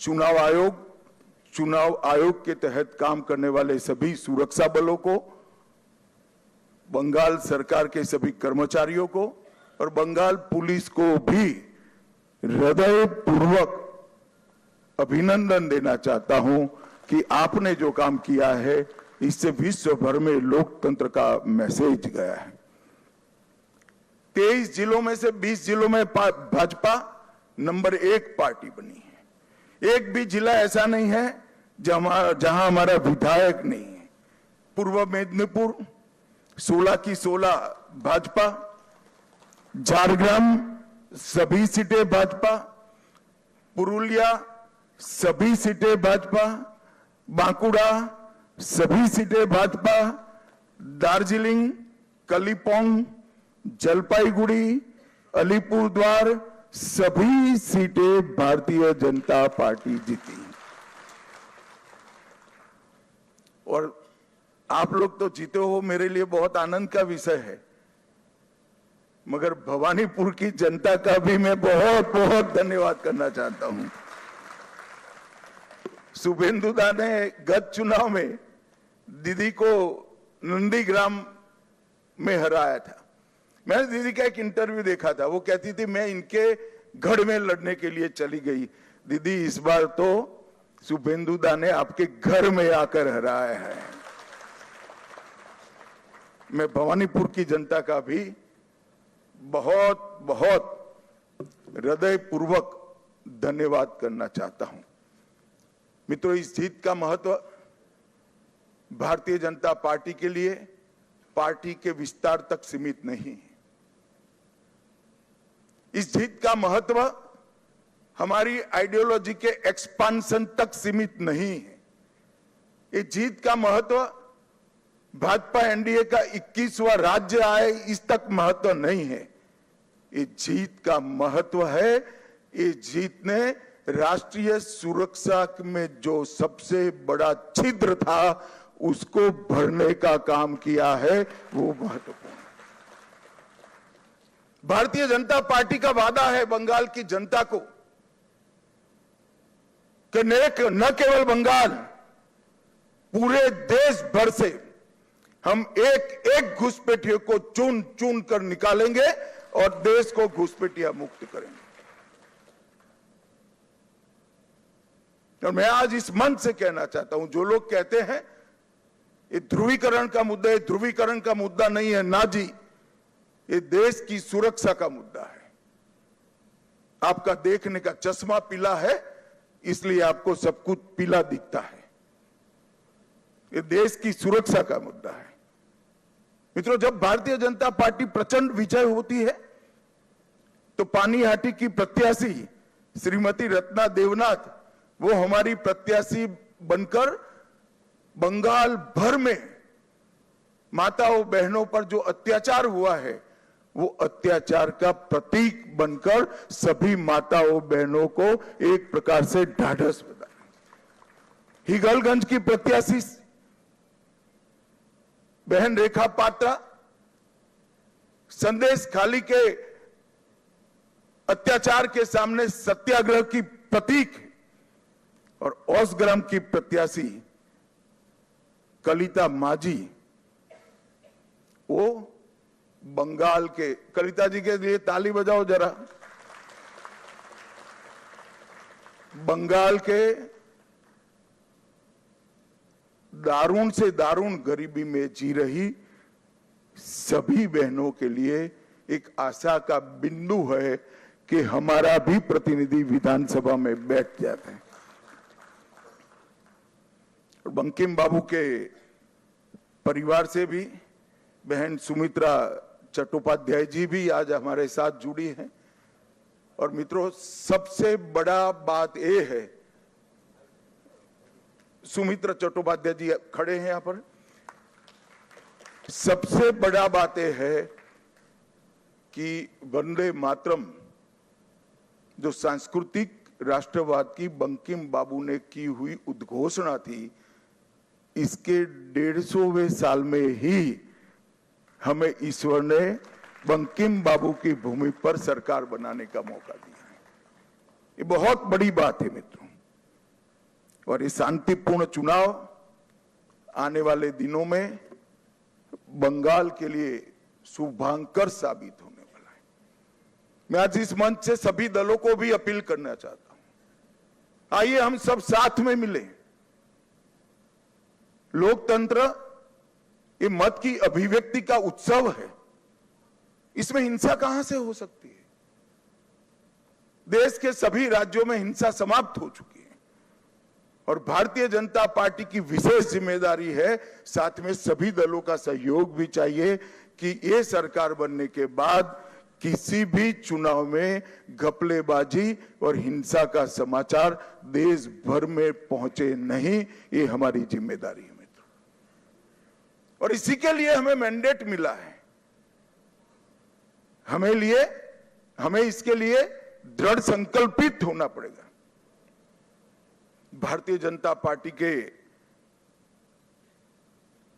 चुनाव आयोग के तहत काम करने वाले सभी सुरक्षा बलों को, बंगाल सरकार के सभी कर्मचारियों को और बंगाल पुलिस को भी हृदयपूर्वक अभिनंदन देना चाहता हूं कि आपने जो काम किया है इससे विश्व भर में लोकतंत्र का मैसेज गया है। 23 जिलों में से 20 जिलों में भाजपा नंबर 1 पार्टी बनी है। एक भी जिला ऐसा नहीं है जहां हमारा विधायक नहीं है। पूर्व मेदिनीपुर 16 की 16 भाजपा, झारग्राम सभी सीटें भाजपा, पुरुलिया सभी सीटें भाजपा, बांकुड़ा सभी सीटें भाजपा, दार्जिलिंग, कलिम्पोंग, जलपाईगुड़ी, अलीपुरद्वार सभी सीटें भारतीय जनता पार्टी जीती। और आप लोग तो जीते हो, मेरे लिए बहुत आनंद का विषय है, मगर भवानीपुर की जनता का भी मैं बहुत बहुत धन्यवाद करना चाहता हूं। शुभेंदु दा ने गत चुनाव में दीदी को नंदीग्राम में हराया था। मैंने दीदी का एक इंटरव्यू देखा था, वो कहती थी मैं इनके गढ़ में लड़ने के लिए चली गई। दीदी इस बार तो शुभेंदु दा ने आपके घर में आकर हराया है। मैं भवानीपुर की जनता का भी बहुत बहुत हृदयपूर्वक धन्यवाद करना चाहता हूं। मित्रों, इस जीत का महत्व भारतीय जनता पार्टी के लिए पार्टी के विस्तार तक सीमित नहीं है। इस जीत का महत्व हमारी आइडियोलॉजी के एक्सपांशन तक सीमित नहीं है। इस जीत का महत्व भाजपा एनडीए का 21वां राज्य आए इस तक महत्व नहीं है। इस जीत का महत्व है, इस जीत ने राष्ट्रीय सुरक्षा में जो सबसे बड़ा छिद्र था उसको भरने का काम किया है, वो महत्वपूर्ण है। भारतीय जनता पार्टी का वादा है बंगाल की जनता को कि न केवल बंगाल, पूरे देश भर से हम एक एक घुसपैठियों को चुन चुन कर निकालेंगे और देश को घुसपैठिया मुक्त करेंगे। और मैं आज इस मंच से कहना चाहता हूं, जो लोग कहते हैं ये ध्रुवीकरण का मुद्दा है, ध्रुवीकरण का मुद्दा नहीं है ना जी, ये देश की सुरक्षा का मुद्दा है। आपका देखने का चश्मा पीला है, इसलिए आपको सब कुछ पीला दिखता है। ये देश की सुरक्षा का मुद्दा है। मित्रों, जब भारतीय जनता पार्टी प्रचंड विजय होती है तो पानीहाटी की प्रत्याशी श्रीमती रत्ना देवनाथ वो हमारी प्रत्याशी बनकर बंगाल भर में माताओं बहनों पर जो अत्याचार हुआ है वो अत्याचार का प्रतीक बनकर सभी माताओं बहनों को एक प्रकार से ढाढ़स बना। हिगलगंज की प्रत्याशी बहन रेखा पात्रा संदेश खाली के अत्याचार के सामने सत्याग्रह की प्रतीक, और औसग्राम की प्रत्याशी कलिता माझी वो बंगाल के, कलिता जी के लिए ताली बजाओ जरा, बंगाल के दारुण से दारुण गरीबी में जी रही सभी बहनों के लिए एक आशा का बिंदु है कि हमारा भी प्रतिनिधि विधानसभा में बैठ जाते हैं। बंकिम बाबू के परिवार से भी बहन सुमित्रा चट्टोपाध्याय जी भी आज हमारे साथ जुड़ी हैं। और मित्रों, सबसे बड़ा बात यह है, सुमित्रा चट्टोपाध्याय जी खड़े हैं यहां पर, सबसे बड़ा बात यह है कि वंदे मातरम जो सांस्कृतिक राष्ट्रवाद की बंकिम बाबू ने की हुई उद्घोषणा थी, इसके 150वें साल में ही हमें ईश्वर ने बंकिम बाबू की भूमि पर सरकार बनाने का मौका दिया है। ये बहुत बड़ी बात है मित्रों। और ये शांतिपूर्ण चुनाव आने वाले दिनों में बंगाल के लिए शुभांकर साबित होने वाला है। मैं आज इस मंच से सभी दलों को भी अपील करना चाहता हूं, आइए हम सब साथ में मिलें। लोकतंत्र ये मत की अभिव्यक्ति का उत्सव है, इसमें हिंसा कहां से हो सकती है? देश के सभी राज्यों में हिंसा समाप्त हो चुकी है और भारतीय जनता पार्टी की विशेष जिम्मेदारी है, साथ में सभी दलों का सहयोग भी चाहिए कि ये सरकार बनने के बाद किसी भी चुनाव में घपलेबाजी और हिंसा का समाचार देश भर में पहुंचे नहीं। ये हमारी जिम्मेदारी है मित्रों, और इसी के लिए हमें मैंडेट मिला है। हमें इसके लिए दृढ़ संकल्पित होना पड़ेगा। भारतीय जनता पार्टी के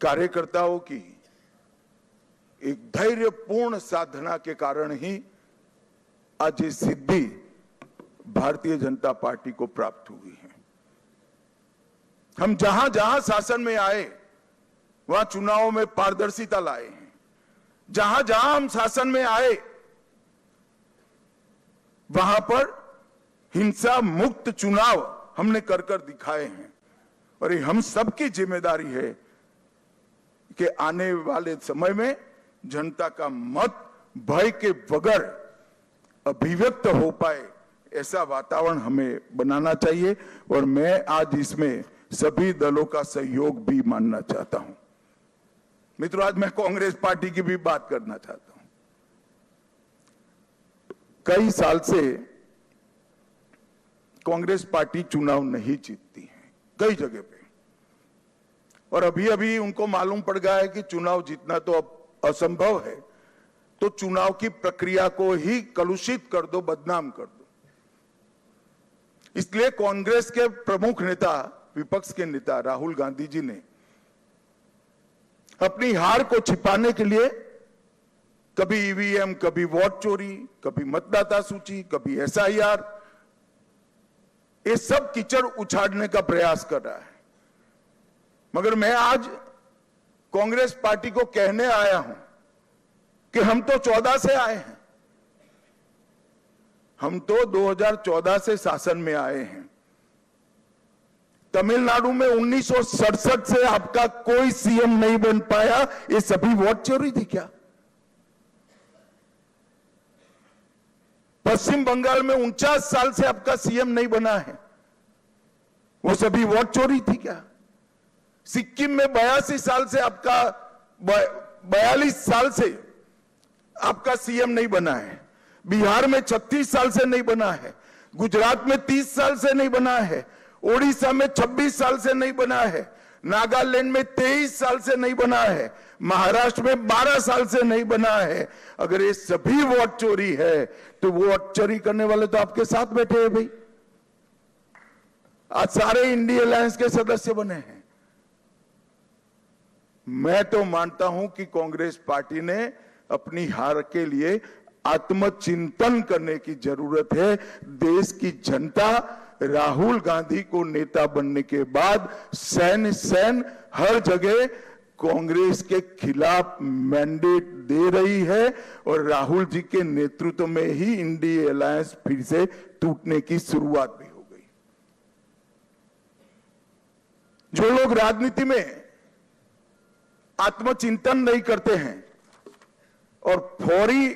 कार्यकर्ताओं की एक धैर्यपूर्ण साधना के कारण ही आज ये सिद्धि भारतीय जनता पार्टी को प्राप्त हुई है। हम जहां जहां शासन में आए वहां चुनावों में पारदर्शिता लाए हैं। जहां जहां हम शासन में आए वहां पर हिंसा मुक्त चुनाव हमने कर दिखाए हैं, और ये हम सबकी जिम्मेदारी है कि आने वाले समय में जनता का मत भय के बगैर अभिव्यक्त हो पाए, ऐसा वातावरण हमें बनाना चाहिए। और मैं आज इसमें सभी दलों का सहयोग भी मानना चाहता हूं। मित्रों, आज मैं कांग्रेस पार्टी की भी बात करना चाहता हूं। कई साल से कांग्रेस पार्टी चुनाव नहीं जीतती है कई जगह पे, और अभी अभी उनको मालूम पड़ गया है कि चुनाव जीतना तो अब असंभव है, तो चुनाव की प्रक्रिया को ही कलुषित कर दो, बदनाम कर दो। इसलिए कांग्रेस के प्रमुख नेता, विपक्ष के नेता राहुल गांधी जी ने अपनी हार को छिपाने के लिए कभी ईवीएम, कभी वोट चोरी, कभी मतदाता सूची, कभी SIR, ये सब कीचड़ उछाड़ने का प्रयास कर रहा है। मगर मैं आज कांग्रेस पार्टी को कहने आया हूं कि हम तो 14 से आए हैं, हम तो 2014 से शासन में आए हैं। तमिलनाडु में 1967 से आपका कोई सीएम नहीं बन पाया, ये सभी वोट चोरी थी क्या? पश्चिम बंगाल में 49 साल से आपका सीएम नहीं बना है, वो सभी वोट चोरी थी क्या? सिक्किम में 82 साल से आपका 42 साल से आपका सीएम नहीं बना है, बिहार में 36 साल से नहीं बना है, गुजरात में 30 साल से नहीं बना है, ओडिशा में 26 साल से नहीं बना है, नागालैंड में 23 साल से नहीं बना है, महाराष्ट्र में 12 साल से नहीं बना है। अगर ये सभी वोट चोरी है तो वोट चोरी करने वाले तो आपके साथ बैठे हैं भाई। आज सारे इंडिया अलायंस के सदस्य बने हैं। मैं तो मानता हूं कि कांग्रेस पार्टी ने अपनी हार के लिए आत्मचिंतन करने की जरूरत है। देश की जनता राहुल गांधी को नेता बनने के बाद सैन हर जगह कांग्रेस के खिलाफ मैंडेट दे रही है, और राहुल जी के नेतृत्व में ही इंडिया अलायंस फिर से टूटने की शुरुआत भी हो गई। जो लोग राजनीति में आत्मचिंतन नहीं करते हैं और फौरी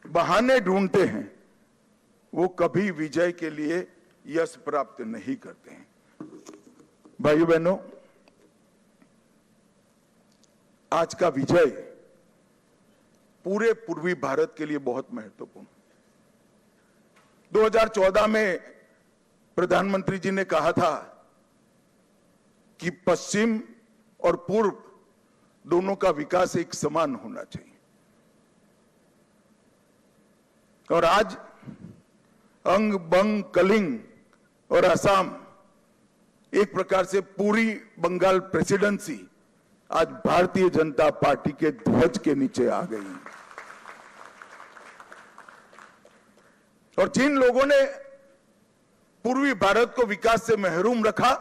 बहाने ढूंढते हैं, वो कभी विजय के लिए यश प्राप्त नहीं करते हैं। भाइयों बहनों, आज का विजय पूरे पूर्वी भारत के लिए बहुत महत्वपूर्ण। 2014 में प्रधानमंत्री जी ने कहा था कि पश्चिम और पूर्व दोनों का विकास एक समान होना चाहिए, और आज अंग बंग कलिंग और असम, एक प्रकार से पूरी बंगाल प्रेसिडेंसी आज भारतीय जनता पार्टी के ध्वज के नीचे आ गई है। और जिन लोगों ने पूर्वी भारत को विकास से महरूम रखा,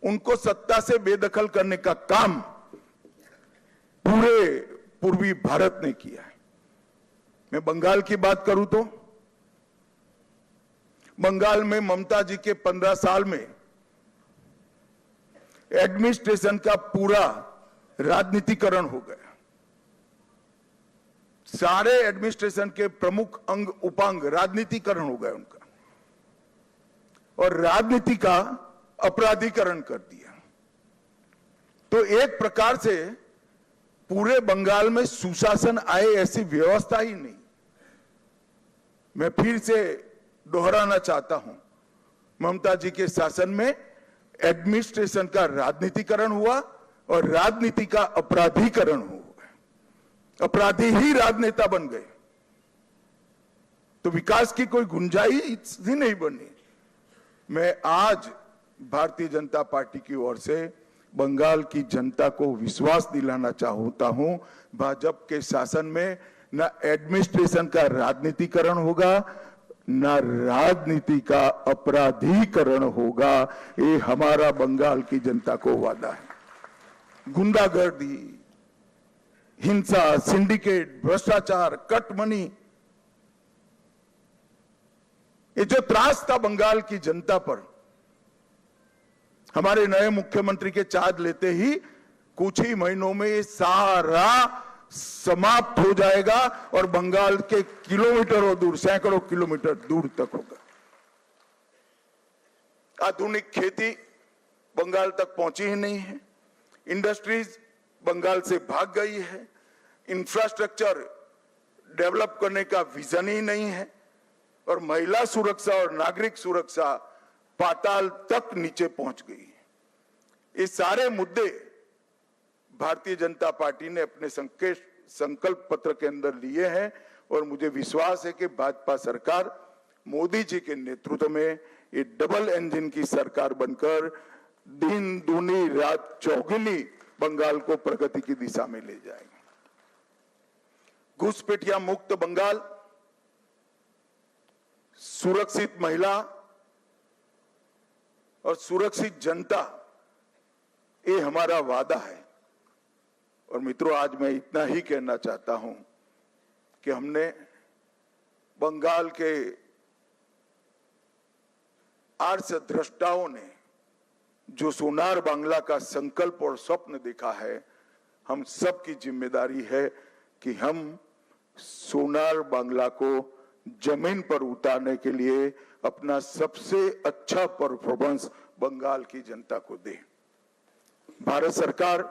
उनको सत्ता से बेदखल करने का काम पूरे पूर्वी भारत ने किया है। मैं बंगाल की बात करूं तो बंगाल में ममता जी के 15 साल में एडमिनिस्ट्रेशन का पूरा राजनीतिकरण हो गया। सारे एडमिनिस्ट्रेशन के प्रमुख अंग उपांग राजनीतिकरण हो गए उनका, और राजनीति का अपराधीकरण कर दिया। तो एक प्रकार से पूरे बंगाल में सुशासन आए ऐसी व्यवस्था ही नहीं। मैं फिर से दोहराना चाहता हूं, ममता जी के शासन में एडमिनिस्ट्रेशन का राजनीतिकरण हुआ और राजनीति का अपराधीकरण हुआ। अपराधी ही राजनेता बन गए, तो विकास की कोई गुंजाइश ही नहीं बनी। मैं आज भारतीय जनता पार्टी की ओर से बंगाल की जनता को विश्वास दिलाना चाहता हूं, भाजपा के शासन में न एडमिनिस्ट्रेशन का राजनीतिकरण होगा, न राजनीति का अपराधीकरण होगा। ये हमारा बंगाल की जनता को वादा है। गुंडागर्दी, हिंसा, सिंडिकेट, भ्रष्टाचार, कट मनी, ये जो त्रास था बंगाल की जनता पर, हमारे नए मुख्यमंत्री के चार्ज लेते ही कुछ ही महीनों में ये सारा समाप्त हो जाएगा और बंगाल के किलोमीटरों दूर, सैकड़ों किलोमीटर दूर तक होगा। आधुनिक खेती बंगाल तक पहुंची ही नहीं है, इंडस्ट्रीज बंगाल से भाग गई है, इंफ्रास्ट्रक्चर डेवलप करने का विजन ही नहीं है, और महिला सुरक्षा और नागरिक सुरक्षा पाताल तक नीचे पहुंच गई है। ये सारे मुद्दे भारतीय जनता पार्टी ने अपने संकल्प पत्र के अंदर लिए हैं, और मुझे विश्वास है कि भाजपा सरकार मोदी जी के नेतृत्व में ये डबल इंजन की सरकार बनकर दिन दूनी रात चौगुनी बंगाल को प्रगति की दिशा में ले जाएगी। घुसपैठिया मुक्त बंगाल, सुरक्षित महिला और सुरक्षित जनता, ये हमारा वादा है। और मित्रों, आज मैं इतना ही कहना चाहता हूं कि हमने बंगाल के आर्य द्रष्टाओं ने जो सोनार बांग्ला का संकल्प और स्वप्न देखा है, हम सबकी जिम्मेदारी है कि हम सोनार बांग्ला को जमीन पर उतारने के लिए अपना सबसे अच्छा परफॉर्मेंस बंगाल की जनता को दे। भारत सरकार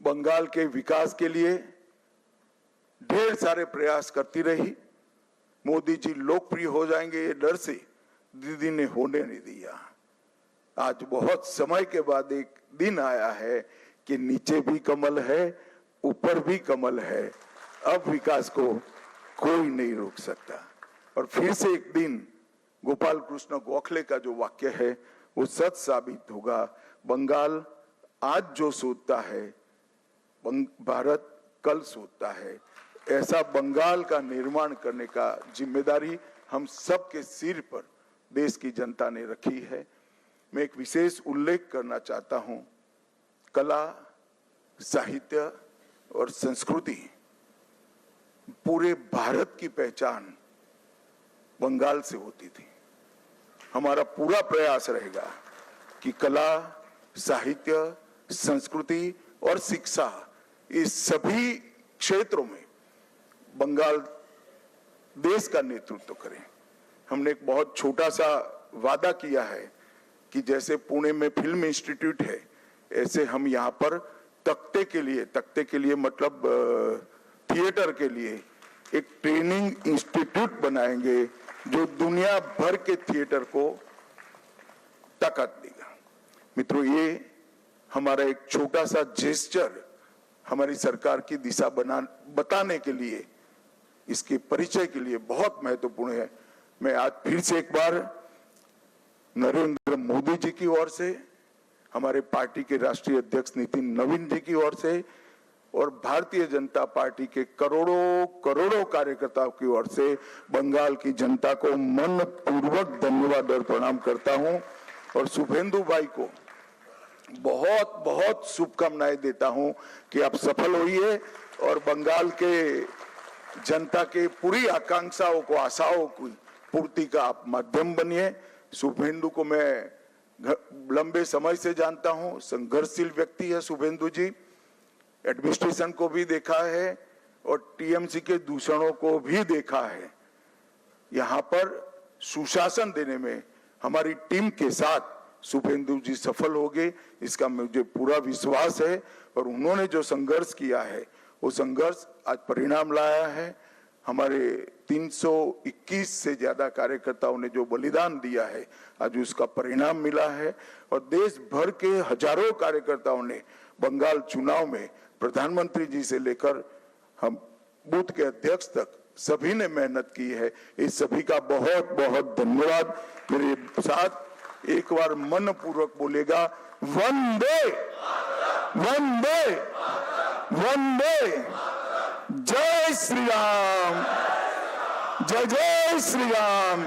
बंगाल के विकास के लिए ढेर सारे प्रयास करती रही। मोदी जी लोकप्रिय हो जाएंगे ये डर से दीदी ने होने नहीं दिया। आज बहुत समय के बाद एक दिन आया है कि नीचे भी कमल है, ऊपर भी कमल है। अब विकास को कोई नहीं रोक सकता। और फिर से एक दिन गोपाल कृष्ण गोखले का जो वाक्य है वो सच साबित होगा। बंगाल आज जो सोचता है, भारत कल सोचता है। ऐसा बंगाल का निर्माण करने का जिम्मेदारी हम सबके सिर पर देश की जनता ने रखी है। मैं एक विशेष उल्लेख करना चाहता हूं, कला, साहित्य और संस्कृति, पूरे भारत की पहचान बंगाल से होती थी। हमारा पूरा प्रयास रहेगा कि कला, साहित्य, संस्कृति और शिक्षा, इस सभी क्षेत्रों में बंगाल देश का नेतृत्व करे। हमने एक बहुत छोटा सा वादा किया है कि जैसे पुणे में फिल्म इंस्टीट्यूट है, ऐसे हम यहाँ पर तख्ते के लिए मतलब थिएटर के लिए एक ट्रेनिंग इंस्टीट्यूट बनाएंगे जो दुनिया भर के थिएटर को ताकत देगा। मित्रों, ये हमारा एक छोटा सा जेस्चर हमारी सरकार की दिशा बताने के लिए, इसके परिचय के लिए बहुत महत्वपूर्ण है। मैं आज फिर से एक बार नरेंद्र मोदी जी की ओर से, हमारे पार्टी के राष्ट्रीय अध्यक्ष नितिन नवीन जी की ओर से और भारतीय जनता पार्टी के करोड़ों करोड़ों कार्यकर्ताओं की ओर से बंगाल की जनता को मनपूर्वक धन्यवाद और प्रणाम करता हूं और शुभेंदु भाई को बहुत बहुत शुभकामनाएं देता हूं कि आप सफल होइए और बंगाल के जनता के पूरी आकांक्षाओं को, आशाओं की पूर्ति का आप माध्यम बनिए। शुभेंदु को मैं लंबे समय से जानता हूं, संघर्षशील व्यक्ति है शुभेंदु जी। एडमिनिस्ट्रेशन को भी देखा है और टीएमसी के दूषणों को भी देखा है। यहां पर सुशासन देने में हमारी टीम के साथ शुभेंदु जी सफल होंगे, इसका मुझे पूरा विश्वास है। और उन्होंने जो संघर्ष किया है वो संघर्ष आज परिणाम लाया है। हमारे 321 से ज्यादा कार्यकर्ताओं ने जो बलिदान दिया है आज उसका परिणाम मिला है। और देश भर के हजारों कार्यकर्ताओं ने बंगाल चुनाव में प्रधानमंत्री जी से लेकर हम बूथ के अध्यक्ष तक सभी ने मेहनत की है। इस सभी का बहुत बहुत धन्यवाद। मेरे साथ एक बार मन पूर्वक बोलेगा, वंदे वंदे वंदे, जय श्री राम, जय जय श्री राम।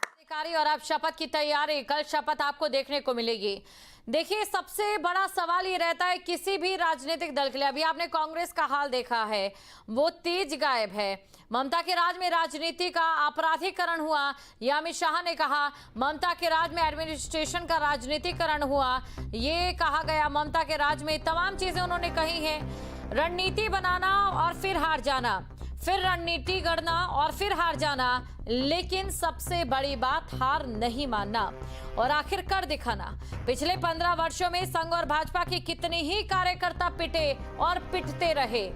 अधिकारी और अब शपथ की तैयारी, कल शपथ आपको देखने को मिलेगी। देखिए, सबसे बड़ा सवाल ये रहता है किसी भी राजनीतिक दल के लिए, अभी आपने कांग्रेस का हाल देखा है, वो तेज गायब है। ममता के राज में राजनीति का आपराधिकरण हुआ, या अमित शाह ने कहा ममता के राज में एडमिनिस्ट्रेशन का राजनीतिकरण हुआ, ये कहा गया। ममता के राज में तमाम चीजें उन्होंने कही हैं। रणनीति बनाना और फिर हार जाना, फिर रणनीति गढ़ना और फिर हार जाना, लेकिन सबसे बड़ी बात हार नहीं मानना और आखिर कर दिखाना। पिछले 15 वर्षों में संघ और भाजपा के कितने ही कार्यकर्ता पिटे और पिटते रहे,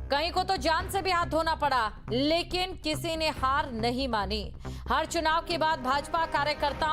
कहीं को तो जान से भी हाथ धोना पड़ा, लेकिन किसी ने हार नहीं मानी। हर चुनाव के बाद भाजपा कार्यकर्ताओं